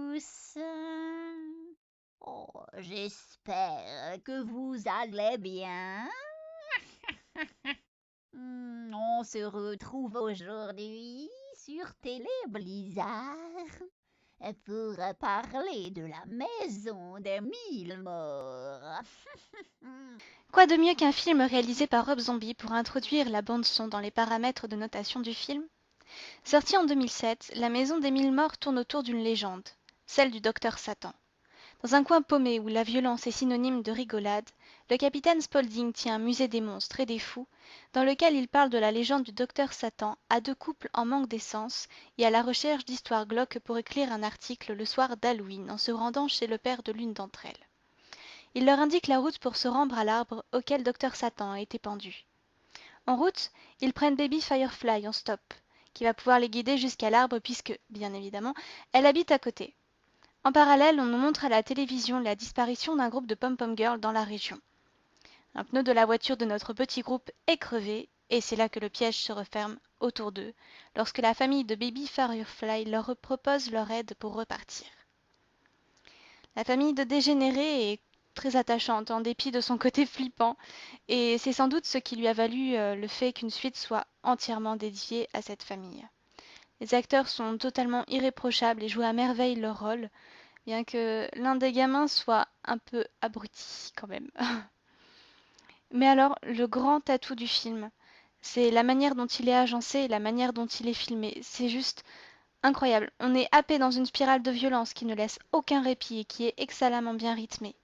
tous. Oh, j'espère que vous allez bien. On se retrouve aujourd'hui sur Télé Blizzard pour parler de la maison des 1000 morts. Quoi de mieux qu'un film réalisé par Rob Zombie pour introduire la bande-son dans les paramètres de notation du film? Sorti en 2007, La Maison des 1000 morts tourne autour d'une légende, celle du Docteur Satan. Dans un coin paumé où la violence est synonyme de rigolade, le capitaine Spaulding tient un musée des monstres et des fous, dans lequel il parle de la légende du Docteur Satan à deux couples en manque d'essence et à la recherche d'histoires glauques pour écrire un article le soir d'Halloween en se rendant chez le père de l'une d'entre elles. Il leur indique la route pour se rendre à l'arbre auquel Docteur Satan a été pendu. En route, ils prennent Baby Firefly en stop, qui va pouvoir les guider jusqu'à l'arbre puisque, bien évidemment, elle habite à côté. En parallèle, on nous montre à la télévision la disparition d'un groupe de pom-pom girls dans la région. Un pneu de la voiture de notre petit groupe est crevé, et c'est là que le piège se referme autour d'eux, lorsque la famille de Baby Firefly leur propose leur aide pour repartir. La famille de dégénérés est très attachante en dépit de son côté flippant, et c'est sans doute ce qui lui a valu le fait qu'une suite soit entièrement dédiée à cette famille. Les acteurs sont totalement irréprochables et jouent à merveille leur rôle, bien que l'un des gamins soit un peu abruti quand même. Mais alors, le grand atout du film, c'est la manière dont il est agencé et la manière dont il est filmé. C'est juste incroyable. On est happé dans une spirale de violence qui ne laisse aucun répit et qui est excellemment bien rythmée.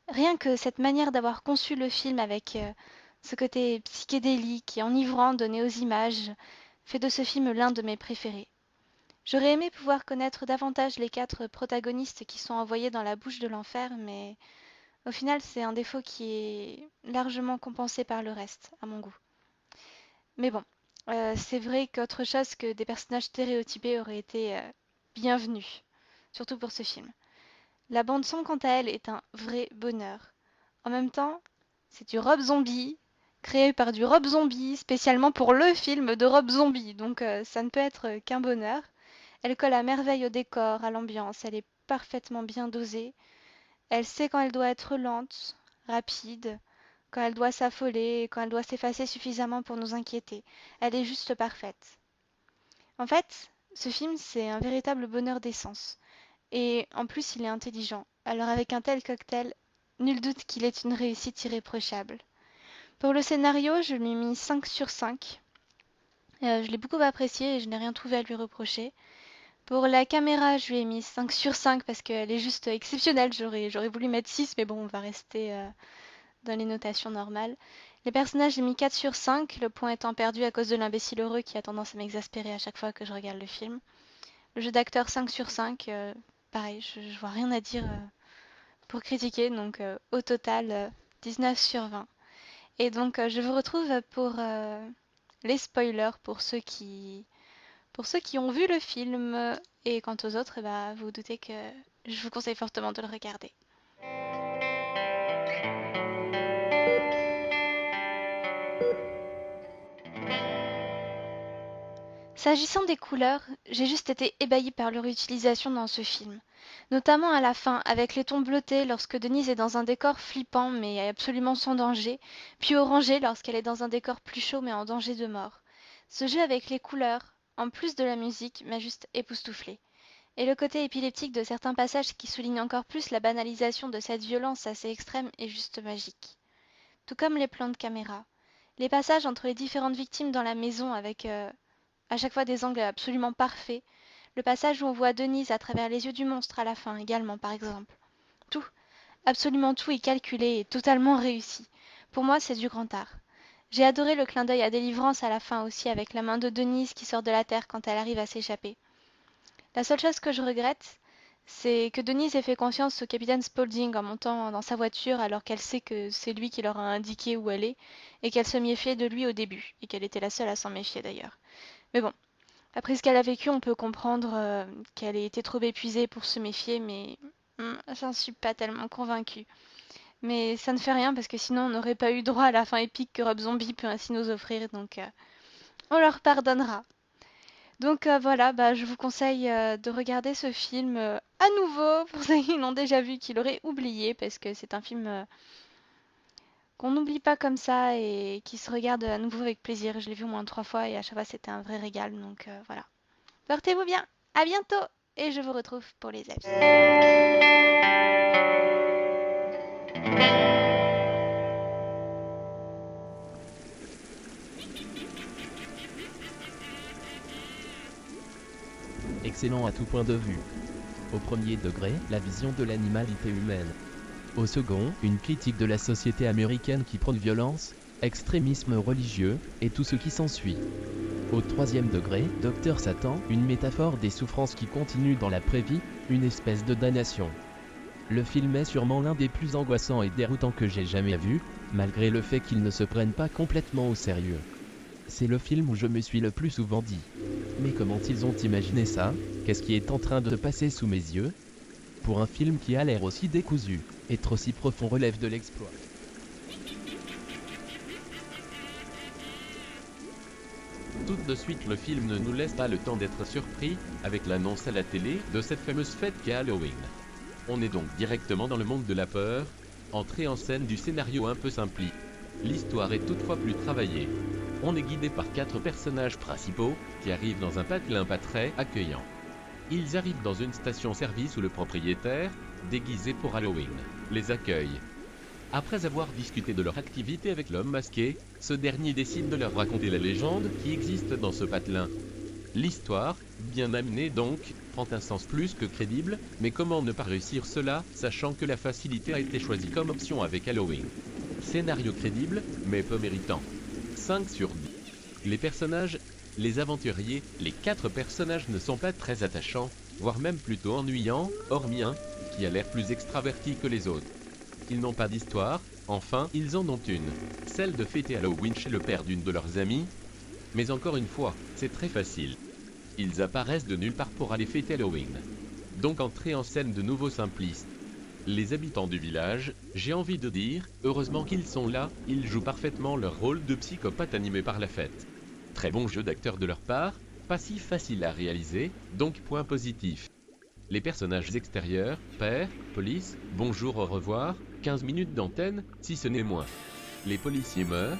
Rien que cette manière d'avoir conçu le film avec ce côté psychédélique et enivrant donné aux images fait de ce film l'un de mes préférés. J'aurais aimé pouvoir connaître davantage les 4 protagonistes qui sont envoyés dans la bouche de l'enfer, mais au final c'est un défaut qui est largement compensé par le reste, à mon goût. Mais bon, c'est vrai qu'autre chose que des personnages stéréotypés aurait été bienvenu, surtout pour ce film. La bande son quant à elle est un vrai bonheur. En même temps, c'est du Rob Zombie, créé par du Rob Zombie, spécialement pour le film de Rob Zombie, donc ça ne peut être qu'un bonheur. Elle colle à merveille au décor, à l'ambiance, elle est parfaitement bien dosée. Elle sait quand elle doit être lente, rapide, quand elle doit s'affoler, quand elle doit s'effacer suffisamment pour nous inquiéter. Elle est juste parfaite. En fait, ce film, c'est un véritable bonheur d'essence. Et en plus, il est intelligent. Alors avec un tel cocktail, nul doute qu'il est une réussite irréprochable. Pour le scénario, je lui ai mis 5 sur 5. Je l'ai beaucoup apprécié et je n'ai rien trouvé à lui reprocher. Pour la caméra, je lui ai mis 5 sur 5 parce qu'elle est juste exceptionnelle. J'aurais voulu mettre 6, mais bon, on va rester dans les notations normales. Les personnages, j'ai mis 4 sur 5, le point étant perdu à cause de l'imbécile heureux qui a tendance à m'exaspérer à chaque fois que je regarde le film. Le jeu d'acteur 5 sur 5, pareil, je vois rien à dire pour critiquer, donc au total 19 sur 20. Et donc je vous retrouve pour les spoilers pour ceux qui ont vu le film. Et quant aux autres, bah, vous vous doutez que je vous conseille fortement de le regarder. S'agissant des couleurs, j'ai juste été ébahie par leur utilisation dans ce film. Notamment à la fin, avec les tons bleutés lorsque Denise est dans un décor flippant mais absolument sans danger, puis orangé lorsqu'elle est dans un décor plus chaud mais en danger de mort. Ce jeu avec les couleurs, en plus de la musique, m'a juste époustouflée. Et le côté épileptique de certains passages qui soulignent encore plus la banalisation de cette violence assez extrême est juste magique. Tout comme les plans de caméra. Les passages entre les différentes victimes dans la maison avec à chaque fois des angles absolument parfaits. Le passage où on voit Denise à travers les yeux du monstre à la fin également, par exemple. Tout, absolument tout est calculé et totalement réussi. Pour moi, c'est du grand art. J'ai adoré le clin d'œil à Délivrance à la fin aussi, avec la main de Denise qui sort de la terre quand elle arrive à s'échapper. La seule chose que je regrette, c'est que Denise ait fait confiance au capitaine Spaulding en montant dans sa voiture alors qu'elle sait que c'est lui qui leur a indiqué où elle est et qu'elle se méfiait de lui au début, et qu'elle était la seule à s'en méfier d'ailleurs. Mais bon, après ce qu'elle a vécu, on peut comprendre qu'elle ait été trop épuisée pour se méfier, mais j'en suis pas tellement convaincue. Mais ça ne fait rien parce que sinon on n'aurait pas eu droit à la fin épique que Rob Zombie peut ainsi nous offrir, donc on leur pardonnera. Donc voilà, je vous conseille de regarder ce film à nouveau pour ceux qui l'ont déjà vu, qui l'auraient oublié, parce que c'est un film qu'on n'oublie pas comme ça et qui se regarde à nouveau avec plaisir. Je l'ai vu au moins 3 fois et à chaque fois c'était un vrai régal. Donc voilà. Portez-vous bien, à bientôt et je vous retrouve pour les avis. Excellent à tout point de vue. Au premier degré, la vision de l'animalité humaine. Au second, une critique de la société américaine qui prône violence, extrémisme religieux, et tout ce qui s'ensuit. Au troisième degré, Docteur Satan, une métaphore des souffrances qui continuent dans l'après-vie, une espèce de damnation. Le film est sûrement l'un des plus angoissants et déroutants que j'ai jamais vu, malgré le fait qu'il ne se prenne pas complètement au sérieux. C'est le film où je me suis le plus souvent dit. Mais comment ils ont imaginé ça? Qu'est-ce qui est en train de passer sous mes yeux? Pour un film qui a l'air aussi décousu, être aussi profond relève de l'exploit. Tout de suite, le film ne nous laisse pas le temps d'être surpris avec l'annonce à la télé de cette fameuse fête qu'est Halloween. On est donc directement dans le monde de la peur, entrée en scène du scénario un peu simplifié. L'histoire est toutefois plus travaillée. On est guidé par 4 personnages principaux qui arrivent dans un patelin pas très accueillant. Ils arrivent dans une station-service où le propriétaire, déguisé pour Halloween, les accueille. Après avoir discuté de leur activité avec l'homme masqué, ce dernier décide de leur raconter la légende qui existe dans ce patelin. L'histoire, bien amenée donc, prend un sens plus que crédible, mais comment ne pas réussir cela, sachant que la facilité a été choisie comme option avec Halloween. Scénario crédible, mais peu méritant. 5 sur 10. Les personnages, les aventuriers, les 4 personnages ne sont pas très attachants, voire même plutôt ennuyants, hormis un, qui a l'air plus extraverti que les autres. Ils n'ont pas d'histoire, enfin, ils en ont une. Celle de fêter Halloween chez le père d'une de leurs amies. Mais encore une fois, c'est très facile. Ils apparaissent de nulle part pour aller fêter Halloween. Donc entrer en scène de nouveau simpliste. Les habitants du village, j'ai envie de dire, heureusement qu'ils sont là, ils jouent parfaitement leur rôle de psychopathe animé par la fête. Très bon jeu d'acteur de leur part, pas si facile à réaliser, donc point positif. Les personnages extérieurs, père, police, bonjour au revoir, 15 minutes d'antenne, si ce n'est moins. Les policiers meurent,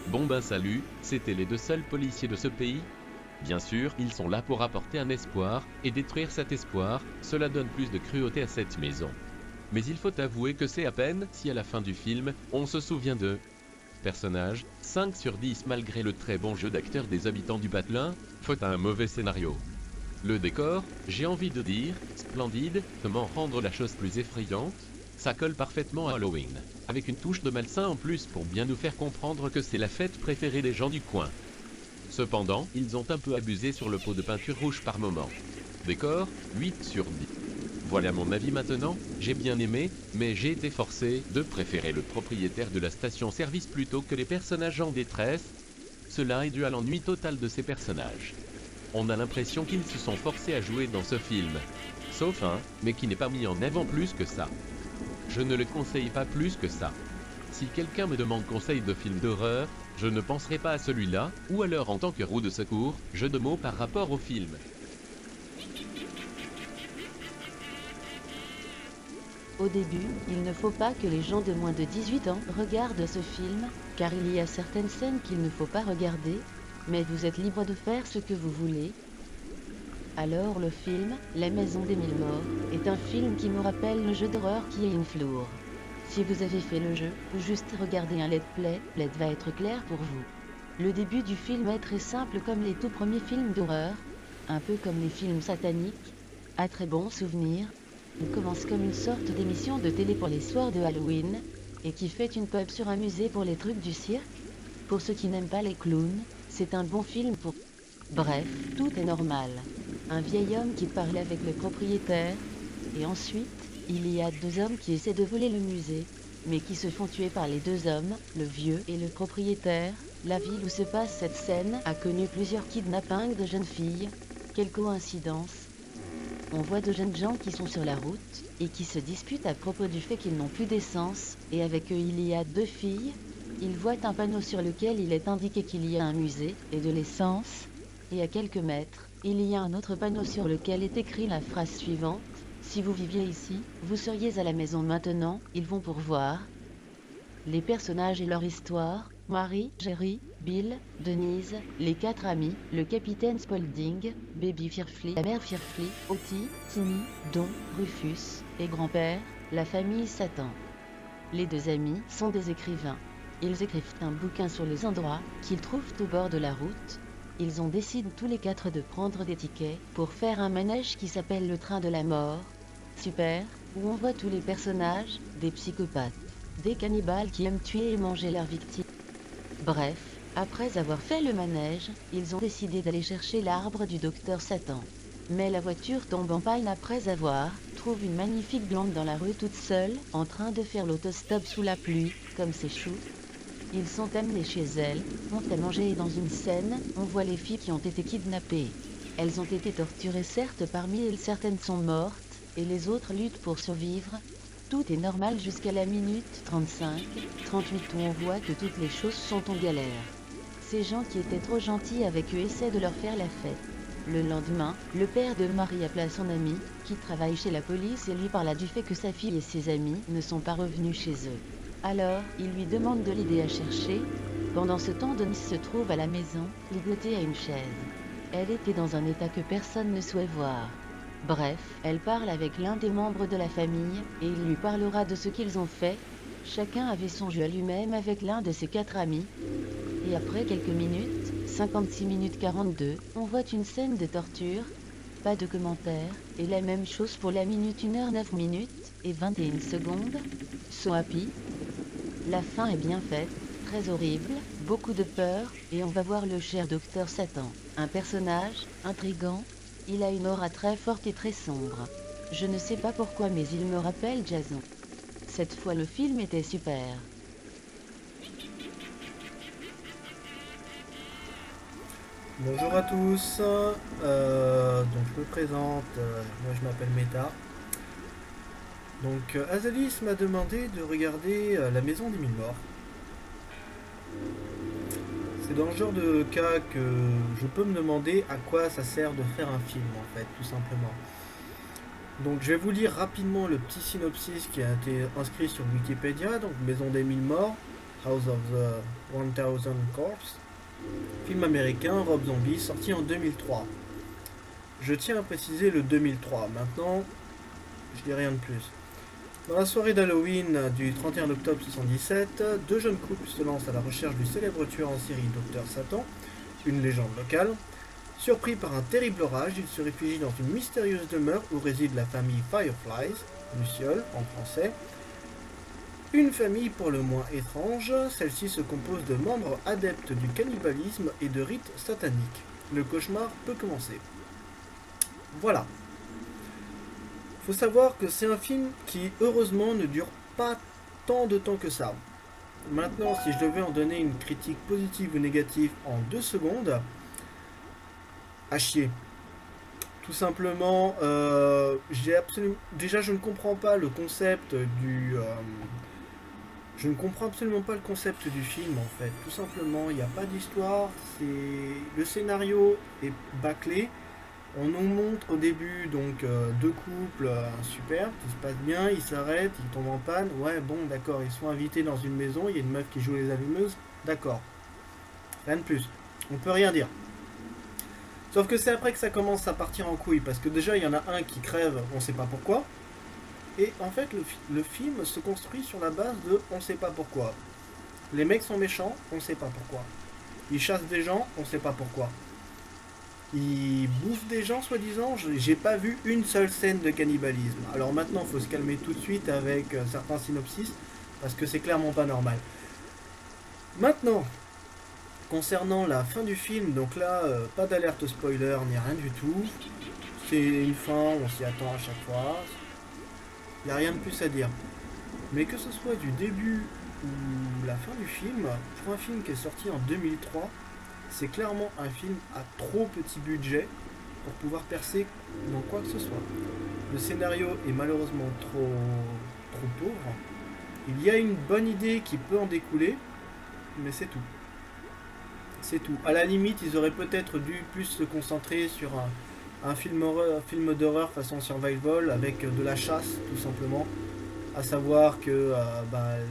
bon ben salut, c'était les 2 seuls policiers de ce pays. Bien sûr, ils sont là pour apporter un espoir, et détruire cet espoir, cela donne plus de cruauté à cette maison. Mais il faut avouer que c'est à peine si à la fin du film, on se souvient d'eux. Personnage, 5 sur 10 malgré le très bon jeu d'acteur des habitants du patelin, faute à un mauvais scénario. Le décor, j'ai envie de dire, splendide, comment rendre la chose plus effrayante? Ça colle parfaitement à Halloween, avec une touche de malsain en plus pour bien nous faire comprendre que c'est la fête préférée des gens du coin. Cependant, ils ont un peu abusé sur le pot de peinture rouge par moment. Décor, 8 sur 10. Voilà mon avis maintenant, j'ai bien aimé, mais j'ai été forcé de préférer le propriétaire de la station-service plutôt que les personnages en détresse. Cela est dû à l'ennui total de ces personnages. On a l'impression qu'ils se sont forcés à jouer dans ce film. Sauf un, mais qui n'est pas mis en avant plus que ça. Je ne le conseille pas plus que ça. Si quelqu'un me demande conseil de film d'horreur, je ne penserai pas à celui-là, ou alors en tant que roue de secours, jeu de mots par rapport au film. Au début, il ne faut pas que les gens de moins de 18 ans regardent ce film, car il y a certaines scènes qu'il ne faut pas regarder, mais vous êtes libre de faire ce que vous voulez. Alors le film, La Maison des Mille Morts, est un film qui me rappelle le jeu d'horreur qui est Infloor. Si vous avez fait le jeu, ou juste regardez un let's play, l'aide va être clair pour vous. Le début du film est très simple comme les tout premiers films d'horreur, un peu comme les films sataniques, à très bon souvenir. Il commence comme une sorte d'émission de télé pour les soirs de Halloween, et qui fait une pub sur un musée pour les trucs du cirque. Pour ceux qui n'aiment pas les clowns, c'est un bon film pour... Bref, tout est normal. Un vieil homme qui parle avec le propriétaire, et ensuite, il y a 2 hommes qui essaient de voler le musée, mais qui se font tuer par les 2 hommes, le vieux et le propriétaire. La ville où se passe cette scène a connu plusieurs kidnappings de jeunes filles. Quelle coïncidence! On voit de jeunes gens qui sont sur la route, et qui se disputent à propos du fait qu'ils n'ont plus d'essence, et avec eux il y a 2 filles. Ils voient un panneau sur lequel il est indiqué qu'il y a un musée, et de l'essence, et à quelques mètres, Il y a un autre panneau sur lequel est écrit la phrase suivante. Si vous viviez ici, vous seriez à la maison maintenant, ils vont pourvoir. Les personnages et leur histoire, Mary, Jerry, Bill, Denise, les 4 amis, le capitaine Spaulding, Baby Firfly, la mère Firfly, Ottie, Timmy, Don, Rufus, et grand-père, la famille Satan. Les 2 amis sont des écrivains. Ils écrivent un bouquin sur les endroits qu'ils trouvent au bord de la route. Ils ont décidé tous les 4 de prendre des tickets pour faire un manège qui s'appelle le train de la mort. Super, où on voit tous les personnages, des psychopathes, des cannibales qui aiment tuer et manger leurs victimes. Bref, après avoir fait le manège, ils ont décidé d'aller chercher l'arbre du docteur Satan. Mais la voiture tombe en panne après avoir trouvé une magnifique blonde dans la rue toute seule, en train de faire l'autostop sous la pluie, comme c'est chou. Ils sont amenés chez elle, ont à manger et dans une scène, on voit les filles qui ont été kidnappées. Elles ont été torturées certes, parmi elles certaines sont mortes, et les autres luttent pour survivre. Tout est normal jusqu'à la minute 35, 38 où on voit que toutes les choses sont en galère. Ces gens qui étaient trop gentils avec eux essaient de leur faire la fête. Le lendemain, le père de Marie appelle son ami, qui travaille chez la police et lui parla du fait que sa fille et ses amis ne sont pas revenus chez eux. Alors, il lui demande de l'aider à chercher. Pendant ce temps, Denise se trouve à la maison, ligotée à une chaise. Elle était dans un état que personne ne souhait voir. Bref, elle parle avec l'un des membres de la famille, et il lui parlera de ce qu'ils ont fait. Chacun avait son jeu à lui-même avec l'un de ses 4 amis. Et après quelques minutes, 56 minutes 42, on voit une scène de torture. Pas de commentaires, et la même chose pour la minute 1h09 minutes et 21 secondes. So happy. La fin est bien faite, très horrible, beaucoup de peur, et on va voir le cher docteur Satan. Un personnage, intrigant, il a une aura très forte et très sombre. Je ne sais pas pourquoi mais il me rappelle Jason. Cette fois le film était super. Bonjour à tous, donc je me présente, moi je m'appelle Meta. Donc Azalis m'a demandé de regarder La Maison des Mille Morts. C'est dans le genre de cas que je peux me demander à quoi ça sert de faire un film en fait, tout simplement. Donc je vais vous lire rapidement le petit synopsis qui a été inscrit sur Wikipédia. Donc Maison des Mille Morts, House of the 1000 Corpses. Film américain, Rob Zombie, sorti en 2003. Je tiens à préciser le 2003. Maintenant, je dis rien de plus. Dans la soirée d'Halloween du 31 octobre 1977, 2 jeunes couples se lancent à la recherche du célèbre tueur en série Dr Satan, une légende locale. Surpris par un terrible orage, ils se réfugient dans une mystérieuse demeure où réside la famille Fireflies, Lucioles en français. Une famille pour le moins étrange, celle-ci se compose de membres adeptes du cannibalisme et de rites sataniques. Le cauchemar peut commencer. Voilà. Faut savoir que c'est un film qui, heureusement, ne dure pas tant de temps que ça. Maintenant, si je devais en donner une critique positive ou négative en 2 secondes, à chier. Tout simplement, déjà je ne comprends pas le concept du... Je ne comprends absolument pas le concept du film en fait. Tout simplement, il n'y a pas d'histoire, le scénario est bâclé. On nous montre au début donc 2 couples super, qui se passe bien, ils s'arrêtent, ils tombent en panne. Ouais bon d'accord, ils sont invités dans une maison, il y a une meuf qui joue les allumeuses, d'accord. Rien de plus, on peut rien dire. Sauf que c'est après que ça commence à partir en couille, parce que déjà il y en a un qui crève, on sait pas pourquoi. Et en fait, le film se construit sur la base de on sait pas pourquoi. Les mecs sont méchants, on sait pas pourquoi. Ils chassent des gens, on sait pas pourquoi. Ils bouffent des gens, soi-disant. J'ai pas vu une seule scène de cannibalisme. Alors maintenant, faut se calmer tout de suite avec certains synopsis, parce que c'est clairement pas normal. Maintenant, concernant la fin du film, donc là, pas d'alerte spoiler ni rien du tout. C'est une fin, on s'y attend à chaque fois. Il n'y a rien de plus à dire. Mais que ce soit du début ou la fin du film, pour un film qui est sorti en 2003, c'est clairement un film à trop petit budget pour pouvoir percer dans quoi que ce soit. Le scénario est malheureusement trop pauvre. Il y a une bonne idée qui peut en découler, mais c'est tout. C'est tout. À la limite, ils auraient peut-être dû plus se concentrer sur un film d'horreur façon survival avec de la chasse, tout simplement. À savoir que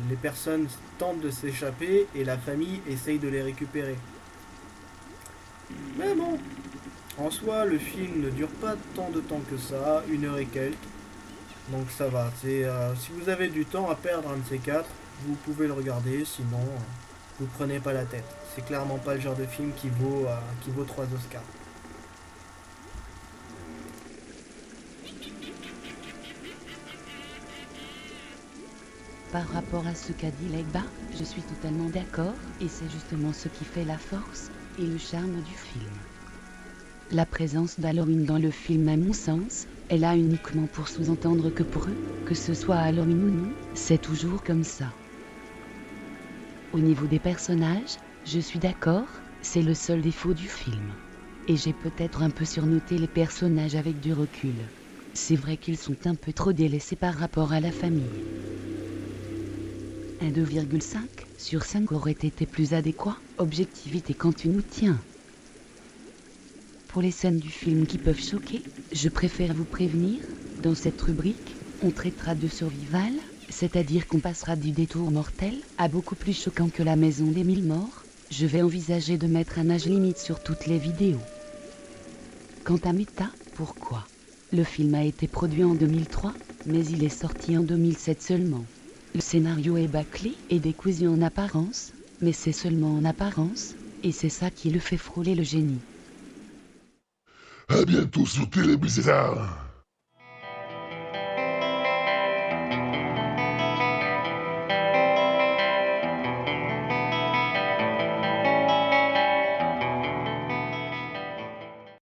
les personnes tentent de s'échapper et la famille essaye de les récupérer. Mais bon, en soi, le film ne dure pas tant de temps que ça, 1 heure et quelques. Donc ça va. Si vous avez du temps à perdre un de ces quatre, vous pouvez le regarder, sinon vous prenez pas la tête. C'est clairement pas le genre de film qui vaut 3 Oscars. Par rapport à ce qu'a dit Legba, je suis totalement d'accord, et c'est justement ce qui fait la force et le charme du film. La présence d'Halloween dans le film, à mon sens, est là uniquement pour sous-entendre que pour eux, que ce soit Halloween ou non, c'est toujours comme ça. Au niveau des personnages, je suis d'accord, c'est le seul défaut du film. Et j'ai peut-être un peu surnoté les personnages avec du recul. C'est vrai qu'ils sont un peu trop délaissés par rapport à la famille. Un 2,5 sur 5 aurait été plus adéquat, objectivité quand tu nous tiens. Pour les scènes du film qui peuvent choquer, je préfère vous prévenir, dans cette rubrique, on traitera de survival, c'est-à-dire qu'on passera du détour mortel à beaucoup plus choquant que la maison des 1000 morts. Je vais envisager de mettre un âge limite sur toutes les vidéos. Quant à Meta, pourquoi ? Le film a été produit en 2003, mais il est sorti en 2007 seulement. Le scénario est bâclé et décousu en apparence, mais c'est seulement en apparence, et c'est ça qui le fait frôler le génie. À bientôt sur Télé Bizarre.